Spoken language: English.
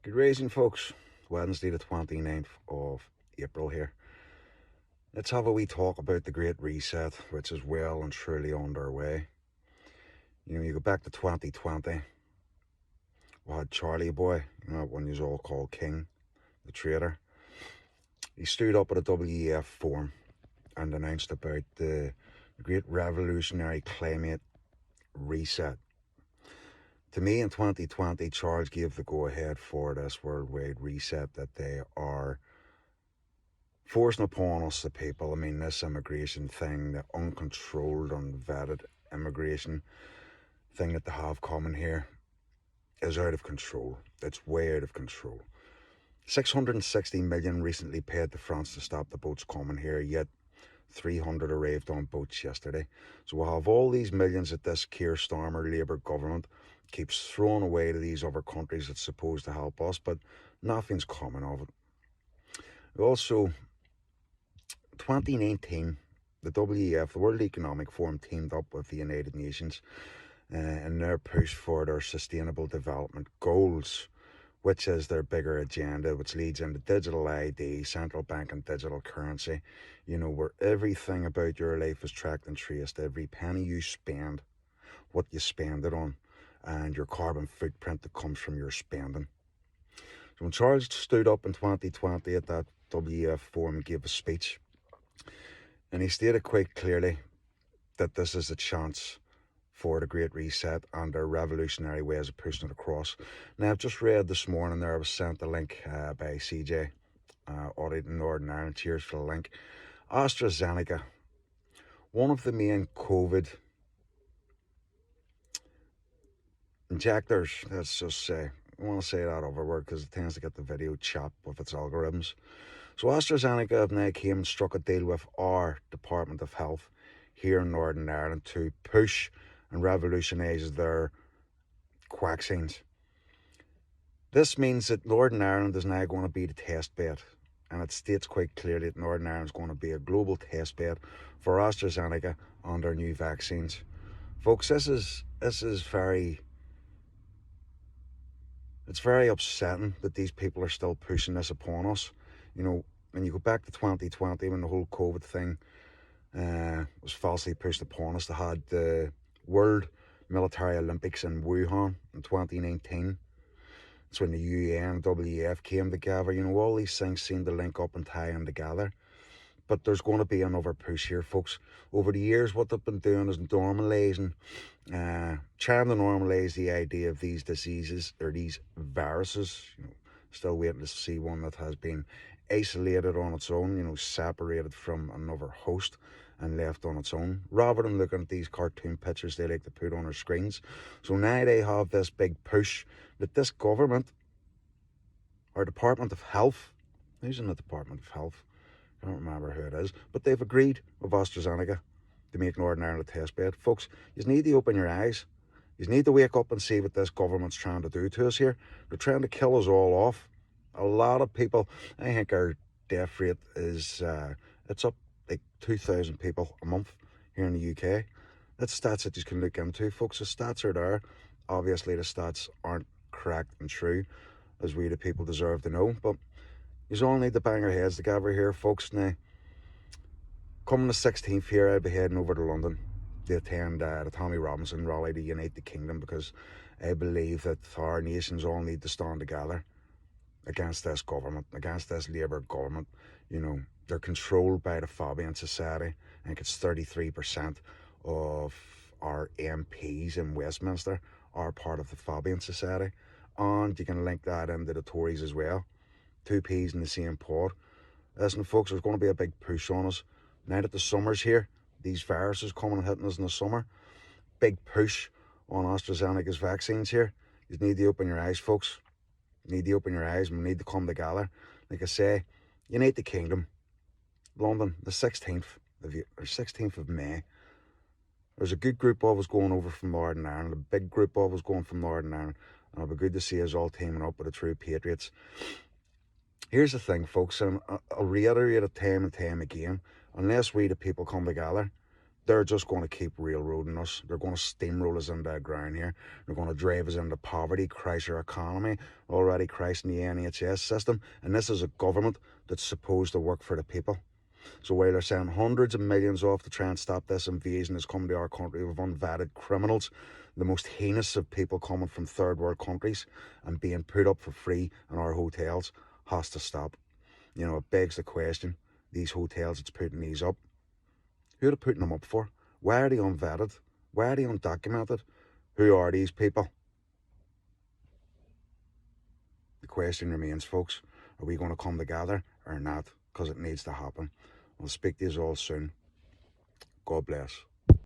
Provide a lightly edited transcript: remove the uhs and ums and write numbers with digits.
Good raising, folks. Wednesday, the 29th of April here. Let's have a wee talk about the Great Reset, which is well and truly underway. You go back to 2020, we had Charlie Boy, one who's all called King, the traitor. He stood up at a WEF forum and announced about the Great Revolutionary Climate Reset. To me, in 2020, Charles gave the go-ahead for this worldwide reset that they are forcing upon us, the people. I mean, this immigration thing, the uncontrolled, unvetted immigration thing that they have coming here is out of control. It's way out of control. 660 million recently paid to France to stop the boats coming here, yet 300 arrived on boats yesterday. So we'll have all these millions that this Keir Starmer Labour government keeps throwing away to these other countries that's supposed to help us, but nothing's coming of it. Also, 2019, the WEF, the World Economic Forum, teamed up with the United Nations in their push for their Sustainable Development Goals, which is their bigger agenda, which leads into digital ID, central bank and digital currency, where everything about your life is tracked and traced, every penny you spend, what you spend it on, and your carbon footprint that comes from your spending. So when Charles stood up in 2020 at that WEF forum and gave a speech, and he stated quite clearly that this is a chance for the Great Reset and their revolutionary ways of pushing it across. Now, I've just read this morning there, I was sent a link by CJ, audit in Northern Ireland. Cheers for the link. AstraZeneca, one of the main COVID injectors, let's just say, I want to say that other word because it tends to get the video chopped with its algorithms. So AstraZeneca have now came and struck a deal with our Department of Health here in Northern Ireland to push and revolutionise their vaccines. This means that Northern Ireland is now going to be the test bed, and it states quite clearly that Northern Ireland is going to be a global test bed for AstraZeneca on their new vaccines. Folks, this is it's very upsetting that these people are still pushing this upon us. When you go back to 2020, when the whole COVID thing was falsely pushed upon us, they had the World Military Olympics in Wuhan in 2019. It's when the UN, WEF came together. All these things seem to link up and tie in together. But there's going to be another push here, folks. Over the years, what they've been doing is normalising, trying to normalise the idea of these diseases or these viruses. Still waiting to see one that has been isolated on its own, separated from another host and left on its own, rather than looking at these cartoon pictures they like to put on our screens. So now they have this big push that this government, our Department of Health, who's in the Department of Health? I don't remember who it is, but they've agreed with AstraZeneca to make Northern Ireland a test bed. Folks, you need to open your eyes. You need to wake up and see what this government's trying to do to us here. They're trying to kill us all off. A lot of people, I think our death rate is, it's up like 2,000 people a month here in the UK. That's stats that you can look into, folks. The stats are there. Obviously, the stats aren't correct and true, as we the people deserve to know, but you all need to bang your heads together here, folks. Now, coming the 16th here, I'll be heading over to London to attend the Tommy Robinson rally to unite the kingdom, because I believe that our nations all need to stand together against this government, against this Labour government. They're controlled by the Fabian Society. I think it's 33% of our MPs in Westminster are part of the Fabian Society. And you can link that into the Tories as well. Two peas in the same pot. Listen, folks, there's going to be a big push on us. Now that the summer's here, these viruses coming and hitting us in the summer, big push on AstraZeneca's vaccines here. You need to open your eyes, folks. You need to open your eyes, and we need to come together. Like I say, unite the kingdom. London, the 16th of May. There's a good group of us going over from Northern Ireland, a big group of us going from Northern Ireland, and it'll be good to see us all teaming up with the true patriots. Here's the thing, folks, and I'll reiterate it time and time again. Unless we the people come together, They're just going to keep railroading us. They're going to steamroll us into the ground here. They're going to drive us into poverty, crash our economy, already crashing the NHS system. And this is a government that's supposed to work for the people. So while they're sending hundreds of millions off to try and stop this invasion that's coming to our country with unvetted criminals, the most heinous of people coming from third world countries and being put up for free in our hotels, has to stop. You know, it begs the question, these hotels that's putting these up, who are they putting them up for? Why are they unvetted? Why are they undocumented? Who are these people? The question remains, folks. Are we going to come together or not? Because it needs to happen. I'll speak to you all soon. God bless.